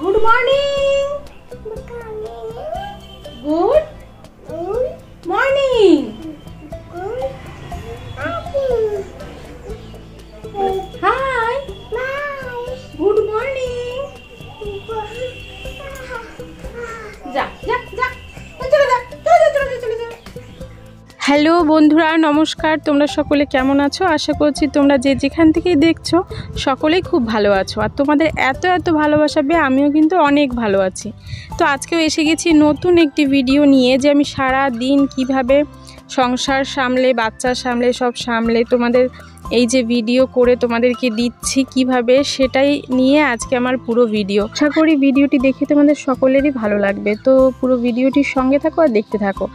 Good morning. Good morning. Hi. Good morning. যা যা যা চলে যা চলে যা চলে যা। হ্যালো বন্ধুরা, নমস্কার। তোমরা সকলে কেমন আছো? আশা করছি তোমরা যে যেখান থেকেই দেখছো সকলেই খুব ভালো আছো। আর তোমাদের এত এত ভালোবাসা পেয়ে আমিও কিন্তু অনেক ভালো আছি। তো আজকেও এসে গেছি নতুন একটি ভিডিও নিয়ে, যে আমি সারা দিন কিভাবে সংসার সামলে, বাচ্চা সামলে, সব সামলে তোমাদের এই যে ভিডিও করে তোমাদেরকে দিচ্ছি কিভাবে, সেটাই নিয়ে আজকে আমার পুরো ভিডিও। আশা করি ভিডিওটি দেখে তোমাদের সকলেরই ভালো লাগবে। তো পুরো ভিডিওটির সঙ্গে থাকো আর দেখতে থাকো।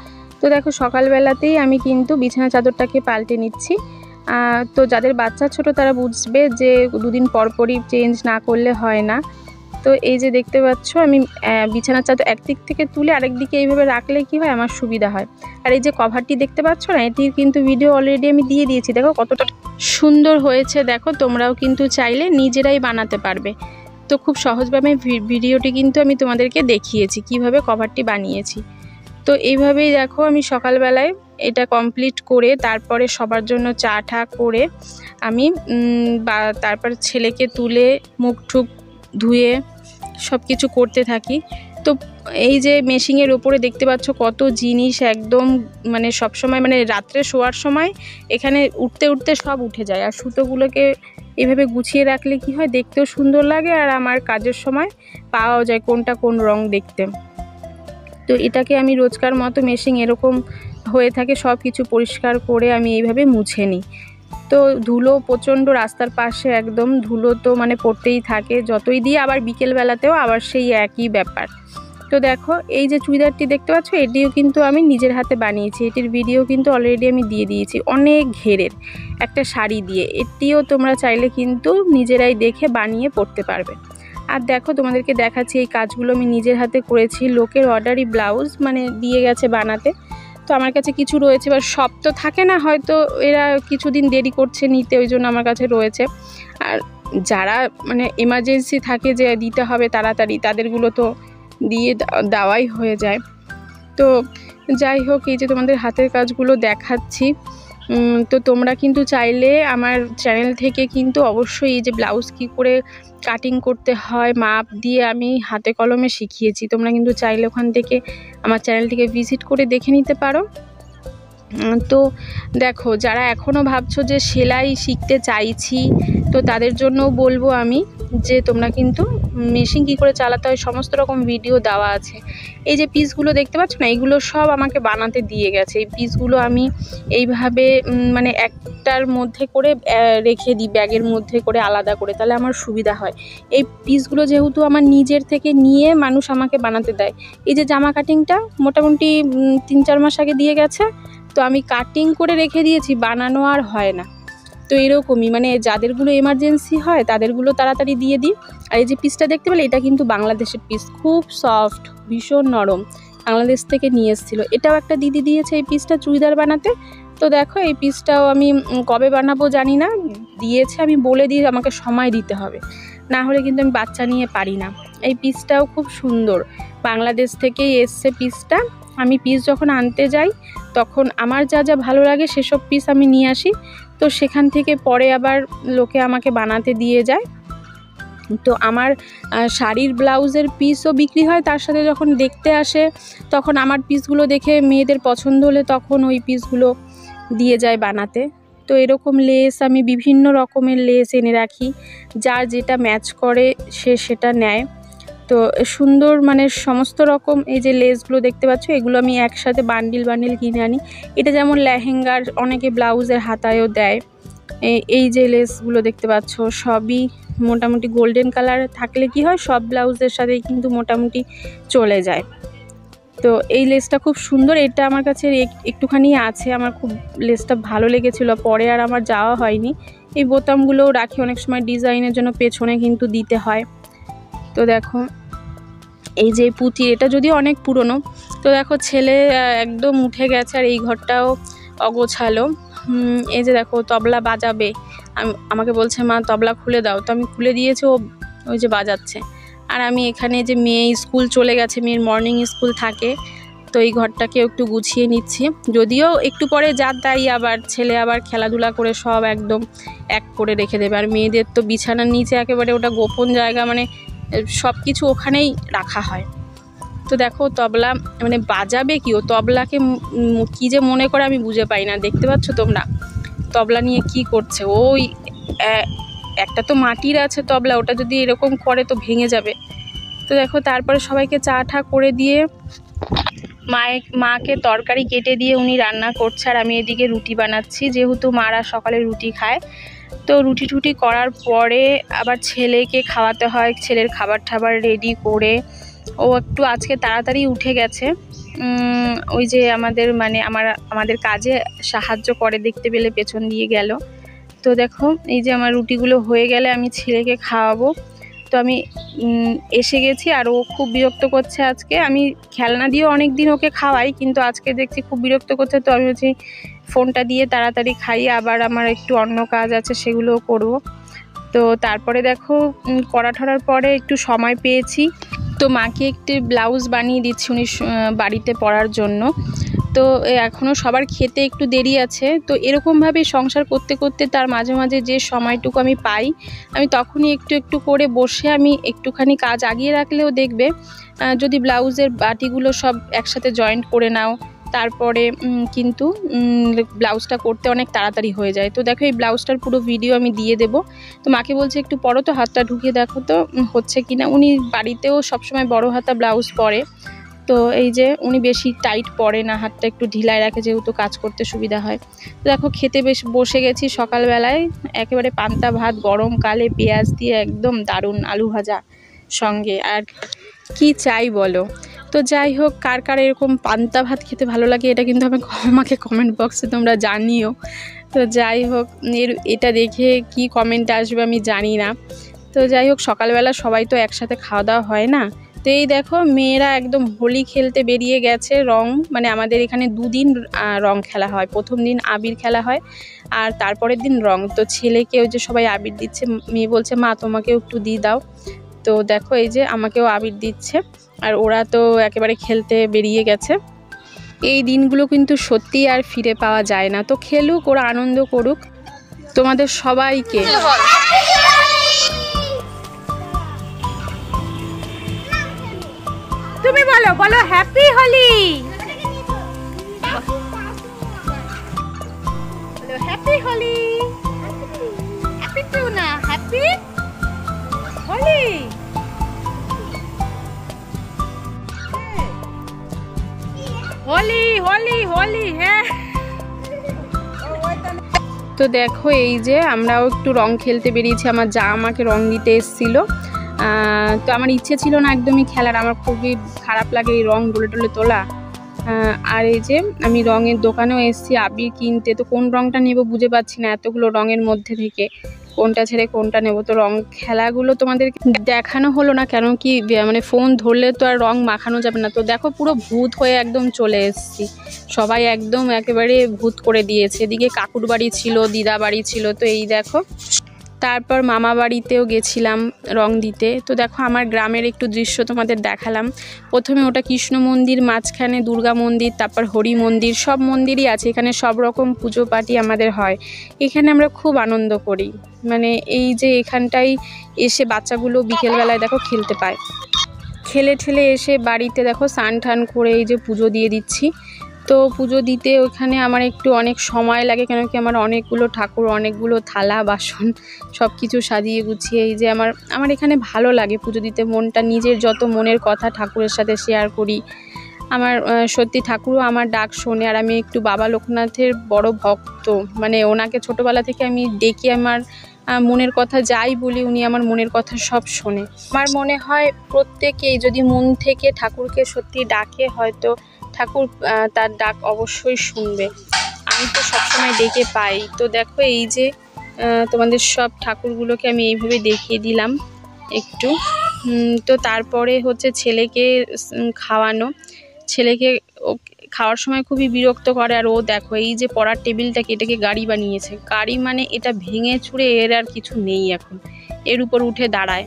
তো দেখো, সকালবেলাতেই আমি কিন্তু বিছানা চাদরটাকে পাল্টে নিচ্ছি। তো যাদের বাচ্চা ছোট তারা বুঝবে যে দুদিন পরপরই চেঞ্জ না করলে হয় না। তো এই যে দেখতে পাচ্ছ, আমি বিছানার চাদর একদিক থেকে তুলে আরেক দিকে এইভাবে রাখলে কি হয়, আমার সুবিধা হয়। আর এই যে কভারটি দেখতে পাচ্ছ না, এটির কিন্তু ভিডিও অলরেডি আমি দিয়ে দিয়েছি। দেখো কতটা সুন্দর হয়েছে। দেখো তোমরাও কিন্তু চাইলে নিজেরাই বানাতে পারবে। তো খুব সহজভাবে ভিডিওটি কিন্তু আমি তোমাদেরকে দেখিয়েছি কিভাবে কভারটি বানিয়েছি। তো এইভাবেই দেখো আমি সকালবেলায় এটা কমপ্লিট করে তারপরে সবার জন্য চা ঠা করে আমি তারপর ছেলেকে তুলে মুখ ঠুক ধুয়ে সব কিছু করতে থাকি। তো এই যে মেশিনের ওপরে দেখতে পাচ্ছ কত জিনিস, একদম মানে সবসময় মানে রাত্রে শোয়ার সময় এখানে উঠতে উঠতে সব উঠে যায়। আর সুতোগুলোকে এভাবে গুছিয়ে রাখলে কি হয়, দেখতেও সুন্দর লাগে আর আমার কাজের সময় পাওয়াও যায় কোনটা কোন রং দেখতে। তো এটাকে আমি রোজকার মতো মেশিন এরকম হয়ে থাকে সব কিছু পরিষ্কার করে আমি এইভাবে মুছে নিই। তো ধুলো প্রচণ্ড, রাস্তার পাশে একদম ধুলো তো মানে পড়তেই থাকে, যতই দিয়ে আবার বিকেলবেলাতেও আবার সেই একই ব্যাপার। তো দেখো এই যে চুড়িদারটি দেখতে পাচ্ছ, এটিও কিন্তু আমি নিজের হাতে বানিয়েছি। এটির ভিডিও কিন্তু অলরেডি আমি দিয়ে দিয়েছি, অনেক ঘেরের একটা শাড়ি দিয়ে। এটিও তোমরা চাইলে কিন্তু নিজেরাই দেখে বানিয়ে পরতে পারবে। আর দেখো তোমাদেরকে দেখাচ্ছি এই কাজগুলো আমি নিজের হাতে করেছি। লোকের অর্ডারি ব্লাউজ মানে দিয়ে গেছে বানাতে, তো আমার কাছে কিছু রয়েছে। এবার সব তো থাকে না, হয়তো এরা কিছুদিন দেরি করছে নিতে, ওই জন্য আমার কাছে রয়েছে। আর যারা মানে এমার্জেন্সি থাকে যে দিতে হবে তাড়াতাড়ি, তাদেরগুলো তো দিয়ে দেওয়াই হয়ে যায়। তো যাই হোক, এই যে তোমাদের হাতের কাজগুলো দেখাচ্ছি। তো তোমরা কিন্তু চাইলে আমার চ্যানেল থেকে কিন্তু অবশ্যই এই যে ব্লাউজ কী করে কাটিং করতে হয় মাপ দিয়ে আমি হাতে কলমে শিখিয়েছি। তোমরা কিন্তু চাইলে ওখান থেকে আমার চ্যানেলটিকে ভিজিট করে দেখে নিতে পারো। তো দেখো, যারা এখনও ভাবছো যে সেলাই শিখতে চাইছি, তো তাদের জন্য বলবো আমি যে তোমরা কিন্তু মেশিন কী করে চালাতে হয় সমস্ত রকম ভিডিও দেওয়া আছে। এই যে পিসগুলো দেখতে পাচ্ছ না, এগুলো সব আমাকে বানাতে দিয়ে গেছে। এই পিসগুলো আমি এইভাবে মানে একটার মধ্যে করে রেখে দিই, ব্যাগের মধ্যে করে আলাদা করে, তাহলে আমার সুবিধা হয়। এই পিসগুলো যেহেতু আমার নিজের থেকে নিয়ে মানুষ আমাকে বানাতে দেয়। এই যে জামা কাটিংটা মোটামুটি 3-4 মাস আগে দিয়ে গেছে, তো আমি কাটিং করে রেখে দিয়েছি, বানানো আর হয় না। তো এরকমই মানে যাদেরগুলো এমার্জেন্সি হয় তাদেরগুলো তাড়াতাড়ি দিয়ে দিই। আর এই যে পিসটা দেখতে পেলে, এটা কিন্তু বাংলাদেশের পিস, খুব সফট, ভীষণ নরম, বাংলাদেশ থেকে নিয়ে এসেছিলো। এটাও একটা দিদি দিয়েছে এই পিসটা চুড়িদার বানাতে। তো দেখো এই পিসটাও আমি কবে বানাবো জানি না, দিয়েছে, আমি বলে দিই আমাকে সময় দিতে হবে, না হলে কিন্তু আমি বাচ্চা নিয়ে পারি না। এই পিসটাও খুব সুন্দর, বাংলাদেশ থেকেই এসছে পিসটা। আমি পিস যখন আনতে যাই তখন আমার যা যা ভালো লাগে সেসব পিস আমি নিয়ে আসি, তো সেখান থেকে পরে আবার লোকে আমাকে বানাতে দিয়ে যায়। তো আমার শাড়ির ব্লাউজের পিসও বিক্রি হয়, তার সাথে যখন দেখতে আসে তখন আমার পিসগুলো দেখে মেয়েদের পছন্দ হলে তখন ওই পিসগুলো দিয়ে যায় বানাতে। তো এরকম লেস আমি বিভিন্ন রকমের লেস এনে রাখি, যার যেটা ম্যাচ করে সে সেটা নেয়। তো সুন্দর মানে সমস্ত রকম এই যে লেসগুলো দেখতে পাচ্ছ, এগুলো আমি একসাথে বান্ডিল বান্ডিল কিনে আনি। এটা যেমন লেহেঙ্গার অনেকে ব্লাউজের হাতায়ও দেয়। এই যে লেসগুলো দেখতে পাচ্ছ সবই মোটামুটি গোল্ডেন কালার থাকলে কি হয়, সব ব্লাউজের সাথেই কিন্তু মোটামুটি চলে যায়। তো এই লেসটা খুব সুন্দর, এটা আমার কাছে একটুখানি আছে, আমার খুব লেসটা ভালো লেগেছিলো, পরে আর আমার যাওয়া হয়নি। এই বোতামগুলোও রাখি অনেক সময় ডিজাইনের জন্য, পেছনে কিন্তু দিতে হয়। তো দেখো এই যে পুঁতি, এটা যদিও অনেক পুরনো। তো দেখো ছেলে একদম উঠে গেছে আর এই ঘরটাও অগোছালো। এই যে দেখো তবলা বাজাবে, আমাকে বলছে মা তবলা খুলে দাও, তো আমি খুলে দিয়েছি, ও ওই যে বাজাচ্ছে। আর আমি এখানে যে মেয়ে স্কুল চলে গেছে, মেয়ের মর্নিং স্কুল থাকে, তো এই ঘরটাকে একটু গুছিয়ে নিচ্ছি। যদিও একটু পরে যার তাই আবার ছেলে আবার খেলাধুলা করে সব একদম এক করে রেখে দেবে। আর মেয়েদের তো বিছানার নিচে একেবারে ওটা গোপন জায়গা, মানে সব কিছু ওখানেই রাখা হয়। তো দেখো তবলা মানে বাজাবে কি, ও তবলাকে কি যে মনে করে আমি বুঝে পাই না। দেখতে পাচ্ছ তোমরা তবলা নিয়ে কি করছে। ওই একটা তো মাটির আছে তবলা, ওটা যদি এরকম করে তো ভেঙে যাবে। তো দেখো তারপরে সবাইকে চা ঠা করে দিয়ে মাকে তরকারি কেটে দিয়ে উনি রান্না করছে, আর আমি এদিকে রুটি বানাচ্ছি, যেহেতু মারা সকালে রুটি খায়। তো রুটি টুটি করার পরে আবার ছেলেকে খাওয়াতে হয়, ছেলের খাবার টাবার রেডি করে ও একটু আজকে তাড়াতাড়ি উঠে গেছে। ওই যে আমাদের কাজে সাহায্য করে দেখতে পেলে পেছন দিয়ে গেল। তো দেখো এই যে আমার রুটিগুলো হয়ে গেলে আমি ছেলেকে খাওয়াবো। তো আমি এসে গেছি, আর ও খুব বিরক্ত করছে আজকে। আমি খেলনা দিয়ে অনেক দিন ওকে খাওয়াই, কিন্তু আজকে দেখছি খুব বিরক্ত করছে। তো আমি হচ্ছে ফোনটা দিয়ে তাড়াতাড়ি খাই, আবার আমার একটু অন্য কাজ আছে সেগুলোও করব। তো তারপরে দেখো করা ঠরার পরে একটু সময় পেয়েছি, তো মাকে একটি ব্লাউজ বানিয়ে দিচ্ছি উনি বাড়িতে পরার জন্য। তো এখনও সবার খেতে একটু দেরি আছে। তো এরকমভাবে সংসার করতে করতে তার মাঝে মাঝে যে সময়টুকু আমি পাই, আমি তখনই একটু একটু করে বসে আমি একটুখানি কাজ আগিয়ে রাখলেও দেখবে যদি ব্লাউজের বাটিগুলো সব একসাথে জয়েন্ট করে নাও, তারপরে কিন্তু ব্লাউজটা করতে অনেক তাড়াতাড়ি হয়ে যায়। তো দেখো এই ব্লাউজটার পুরো ভিডিও আমি দিয়ে দেব। তো মাকে বলছে একটু পরো তো, হাতটা ঢুকিয়ে দেখো তো হচ্ছে কি না। উনি বাড়িতেও সবসময় বড় হাতা ব্লাউজ পরে, তো এই যে উনি বেশি টাইট পরে না, হাতটা একটু ঢিলায় রাখে যেহেতু কাজ করতে সুবিধা হয়। তো দেখো খেতে বেশ বসে গেছি সকালবেলায়, একেবারে পান্তা ভাত গরমকালে পেঁয়াজ দিয়ে একদম দারুণ, আলু ভাজা সঙ্গে, আর কি চাই বলো। তো যাই হোক, কার কার এরকম পান্তা ভাত খেতে ভালো লাগে এটা কিন্তু আমাকে কমেন্ট বক্সে তোমরা জানিও। তো যাই হোক, এটা দেখে কি কমেন্ট আসবে আমি জানি না। তো যাই হোক, সকালবেলা সবাই তো একসাথে খাওয়া দাওয়া হয় না। তো এই দেখো মেয়েরা একদম হোলি খেলতে বেরিয়ে গেছে। রং মানে আমাদের এখানে দুদিন রং খেলা হয়, প্রথম দিন আবির খেলা হয় আর তারপরের দিন রং। তো ছেলেকে ওই যে সবাই আবির দিচ্ছে, মেয়ে বলছে মা তোমাকেও একটু দিয়ে দাও। তো দেখো এই যে আমাকেও আবির দিচ্ছে, আর ওরা তো একেবারে খেলতে বেরিয়ে গেছে। এই দিনগুলো কিন্তু সত্যি আর ফিরে পাওয়া যায় না। তো খেলুক, ওরা আনন্দ করুক। তোমাদের সবাইকে তুমি বলো বলো happy Holi, happy Holi, happy to না হ্যাপি হোলি। হোলি হোলি হোলি হ্যাঁ। তো দেখো এই যে আমরাও একটু রং খেলতে বেরিয়েছি, আমার যা আমাকে রং দিতে এসেছিল। তো আমার ইচ্ছে ছিল না একদমই খেলার, আমার খুবই খারাপ লাগে এই রং ডলে ডলে তোলা। আর এই যে আমি রঙের দোকানেও এসেছি আবির কিনতে। তো কোন রঙটা নেব বুঝে পাচ্ছি না, এতগুলো রঙের মধ্যে থেকে কোনটা ছেড়ে কোনটা নেব। তো রং খেলাগুলো তোমাদের দেখানো হলো না, কেন কি মানে ফোন ধরলে তো আর রং মাখানো যাবে না। তো দেখো পুরো ভূত হয়ে একদম চলে এসেছি, সবাই একদম একেবারে ভূত করে দিয়েছে। এদিকে কাকুর বাড়ি ছিল, দিদা বাড়ি ছিল। তো এই দেখো তারপর মামা বাড়িতেও গেছিলাম রং দিতে। তো দেখো আমার গ্রামের একটু দৃশ্য তোমাদের দেখালাম। প্রথমে ওটা কৃষ্ণ মন্দির, মাঝখানে দুর্গা মন্দির, তারপর হরি মন্দির, সব মন্দিরই আছে এখানে, সব রকম পুজো পাটি আমাদের হয় এখানে। আমরা খুব আনন্দ করি, মানে এই যে এখানটাই এসে বাচ্চাগুলো বিকেলবেলায় দেখো খেলতে পায়। খেলে ঠেলে এসে বাড়িতে দেখো স্নান টান করে এই যে পুজো দিয়ে দিচ্ছি। তো পুজো দিতে ওখানে আমার একটু অনেক সময় লাগে, কেন কি আমার অনেকগুলো ঠাকুর, অনেকগুলো থালা বাসন সব কিছু সাজিয়ে গুছিয়ে এই যে আমার এখানে ভালো লাগে পুজো দিতে। মনটা নিজের যত মনের কথা ঠাকুরের সাথে শেয়ার করি। আমার সত্যি ঠাকুরও আমার ডাক শোনে, আর আমি একটু বাবা লোকনাথের বড় ভক্ত, মানে ওনাকে ছোটোবেলা থেকে আমি ডেকে আমার মনের কথা যাই বলি উনি আমার মনের কথা সব শোনে। আমার মনে হয় প্রত্যেকেই যদি মন থেকে ঠাকুরকে সত্যি ডাকে, হয়তো ঠাকুর তার ডাক অবশ্যই শুনবে। আমি তো সবসময় ডেকে পাই। তো দেখো এই যে তোমাদের সব ঠাকুরগুলোকে আমি এইভাবে দেখিয়ে দিলাম একটু। তো তারপরে হচ্ছে ছেলেকে খাওয়ানো। ছেলেকে খাওয়ার সময় খুবই বিরক্ত করে, আর ও দেখো এই যে পড়ার টেবিলটাকে এটাকে গাড়ি বানিয়েছে। গাড়ি মানে এটা ভেঙে চুরে এর আর কিছু নেই, এখন এর উপর উঠে দাঁড়ায়।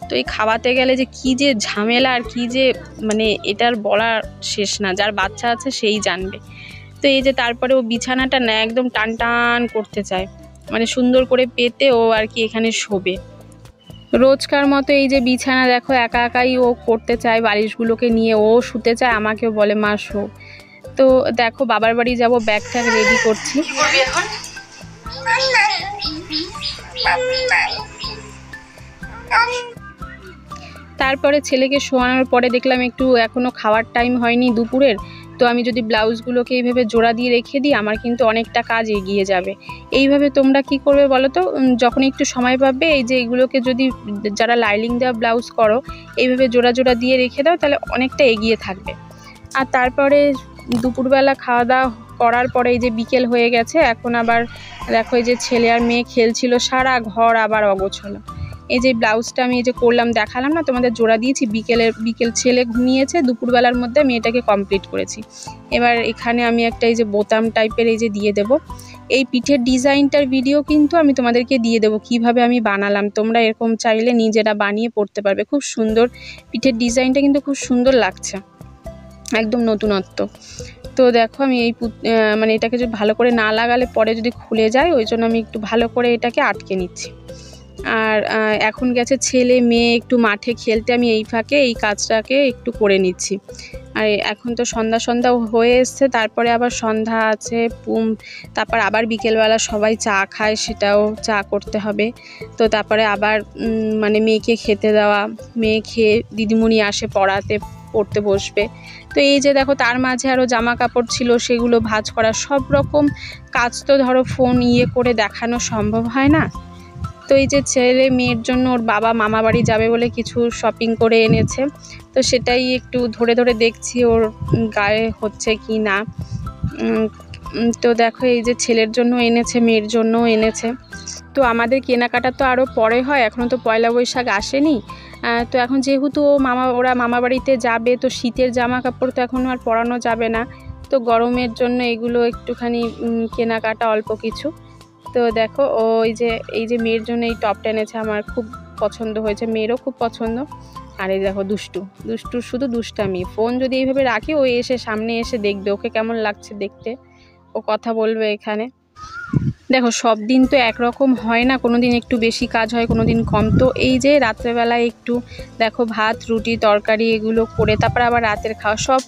তো এই খাওয়াতে গেলে যে কি যে ঝামেলা আর কি যে মানে এটার বলার শেষ না, যার বাচ্চা আছে সেই জানবে। তো এই যে তারপরে ও বিছানাটা না একদম টান টান করতে চায়, মানে সুন্দর করে পেতে ও আর কি এখানে শোবে। রোজকার মতো এই যে বিছানা দেখো একা একাই ও করতে চায়, বালিশগুলোকে নিয়ে ও শুতে চায়, আমাকেও বলে মা শো। তো দেখো বাবার বাড়ি যাব, ব্যাগ ট্যাগ রেডি করছি। তারপরে ছেলেকে শোয়ানোর পরে দেখলাম একটু এখনও খাওয়ার টাইম হয়নি দুপুরের, তো আমি যদি ব্লাউজগুলোকে এইভাবে জোড়া দিয়ে রেখে দিই আমার কিন্তু অনেকটা কাজ এগিয়ে যাবে। এইভাবে তোমরা কি করবে বলো তো, যখন একটু সময় পাবে এই যে এইগুলোকে যদি যারা লাইলিং দেওয়া ব্লাউজ করো এইভাবে জোড়া জোড়া দিয়ে রেখে দাও, তাহলে অনেকটা এগিয়ে থাকবে। আর তারপরে দুপুরবেলা খাওয়া দাওয়া করার পরে এই যে বিকেল হয়ে গেছে, এখন আবার দেখো এই যে ছেলে আর মেয়ে খেলছিল, সারা ঘর আবার অগোছালো। এই যে ব্লাউজটা আমি এই যে করলাম দেখালাম না তোমাদের, জোড়া দিয়েছি, বিকেল ছেলে ঘুমিয়েছে, দুপুরবেলার মধ্যে আমি এটাকে কমপ্লিট করেছি। এবার এখানে আমি একটা এই যে বোতাম টাইপের এই যে দিয়ে দেব। এই পিঠের ডিজাইনটার ভিডিও কিন্তু আমি তোমাদেরকে দিয়ে দেবো কিভাবে আমি বানালাম, তোমরা এরকম চাইলে নিজেরা বানিয়ে পড়তে পারবে। খুব সুন্দর পিঠের ডিজাইনটা, কিন্তু খুব সুন্দর লাগছে, একদম নতুনত্ব। তো দেখো আমি এই মানে এটাকে যদি ভালো করে না লাগালে পরে যদি খুলে যায়, ওই জন্য আমি একটু ভালো করে এটাকে আটকে নিচ্ছি। আর এখন গেছে ছেলে মেয়ে একটু মাঠে খেলতে, আমি এই ফাঁকে এই কাজটাকে একটু করে নিচ্ছি। আর এখন তো সন্ধ্যা সন্ধ্যা হয়ে এসছে, তারপরে আবার সন্ধ্যা আছে, তারপর আবার বিকেলবেলা সবাই চা খায়, সেটাও চা করতে হবে। তো তারপরে আবার মানে মেয়েকে খেতে দেওয়া, মেয়ে খেয়ে দিদিমণি আসে পড়তে বসবে। তো এই যে দেখো তার মাঝে আরও জামা কাপড় ছিল, সেগুলো ভাঁজ করা, সব রকম কাজ তো ধরো ফোন করে দেখানো সম্ভব হয় না। তো এই যে ছেলে মেয়ের জন্য ওর বাবা মামা বাড়ি যাবে বলে কিছু শপিং করে এনেছে, তো সেটাই একটু ধরে ধরে দেখছি ওর গায়ে হচ্ছে কি না। তো দেখো এই যে ছেলের জন্য এনেছে, মেয়ের জন্য এনেছে। তো আমাদের কেনাকাটা তো আরও পরে হয়, এখনও তো পয়লা বৈশাখ আসেনি। তো এখন যেহেতু ওরা মামা বাড়িতে যাবে, তো শীতের জামা কাপড় তো এখন আর পরানো যাবে না, তো গরমের জন্য এগুলো একটুখানি কেনাকাটা অল্প কিছু। তো দেখো এই যে মেয়ের জন্য এই টপটা এনেছে, আমার খুব পছন্দ হয়েছে, মেয়েরও খুব পছন্দ। আর এই দেখো দুষ্টুর শুধু দুষ্টামি, ফোন যদি এইভাবে রাখি ও এসে সামনে এসে দেখবে ওকে কেমন লাগছে দেখতে, ও কথা বলবে এখানে। দেখো সব দিন তো একরকম হয় না, কোনো দিন একটু বেশি কাজ হয়, কোনো দিন কম। তো এই যে রাত্রেবেলায় একটু দেখো ভাত রুটি তরকারি এগুলো করে তারপর আবার রাতের খাওয়া, সব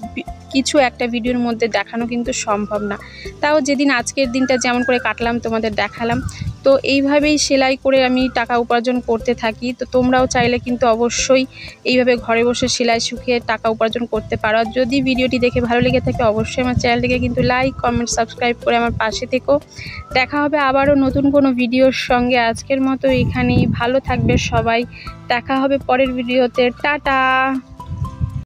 কিছু একটা ভিডিওর মধ্যে দেখানো কিন্তু সম্ভব না। তাও যেদিন আজকের দিনটা যেমন করে কাটলাম তোমাদের দেখালাম। তো এইভাবেই সেলাই করে আমি টাকা উপার্জন করতে থাকি। তো তোমরাও চাইলে কিন্তু অবশ্যই এইভাবে ঘরে বসে সেলাই শিখে টাকা উপার্জন করতে পারো। আর যদি ভিডিওটি দেখে ভালো লেগে থাকে অবশ্যই আমার চ্যানেলটিকে কিন্তু লাইক কমেন্ট সাবস্ক্রাইব করে আমার পাশে থেকো। দেখা হবে আবারও নতুন কোনো ভিডিওর সঙ্গে। আজকের মতো এখানেই, ভালো থাকবে সবাই, দেখা হবে পরের ভিডিওতে, টাটা।